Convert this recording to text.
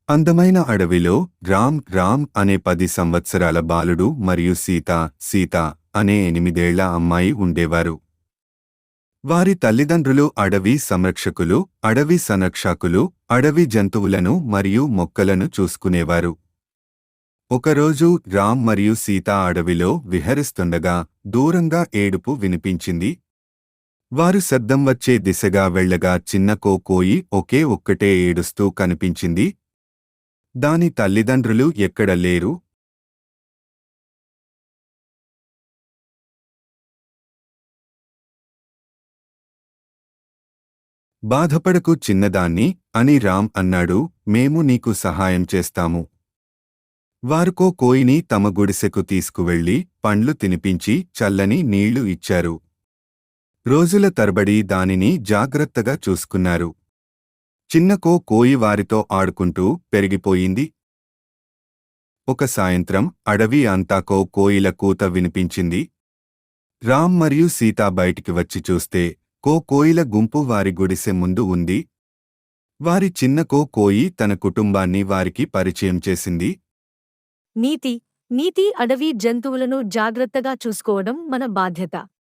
అందమైన అడవిలో రామ్ అనే 10 సంవత్సరాల బాలుడు మరియు సీత అనే 8 ఏళ్ల అమ్మాయి ఉండేవారు. వారి తల్లిదండ్రులు అడవి సంరక్షకులు, అడవి సంరక్షకులు, అడవి జంతువులను మరియు మొక్కలను చూసుకునేవారు. ఒకరోజు రామ్ మరియు సీత అడవిలో విహరిస్తుండగా దూరంగా ఏడుపు వినిపించింది. వారు శబ్దం వచ్చే దిశగా వెళ్ళగా చిన్న కోయి ఒక్కటే ఏడుస్తూ కనిపించింది. దాని తల్లిదండ్రులు ఎక్కడ లేరు. బాధపడకు చిన్నదాన్ని అని రామ్ అన్నాడు, మేము నీకు సహాయం చేస్తాము. వారుకో కోయిని తమ గుడిసెకు తీసుకువెళ్లి పండ్లు తినిపించి చల్లని నీళ్లు ఇచ్చారు. రోజుల తరబడి దానిని జాగ్రత్తగా చూసుకున్నారు. చిన్న కోయి వారితో ఆడుకుంటూ పెరిగిపోయింది. ఒక సాయంత్రం అడవి అంతా కోయిల కూత వినిపించింది. రామ్ మరియు సీత బయటికి వచ్చి చూస్తే కోయిల గుంపు వారి గుడిసె ముందు ఉంది. వారి చిన్న కోయి తన కుటుంబాన్ని వారికి పరిచయం చేసింది. నీతి అడవి జంతువులను జాగ్రత్తగా చూసుకోవడం మన బాధ్యత.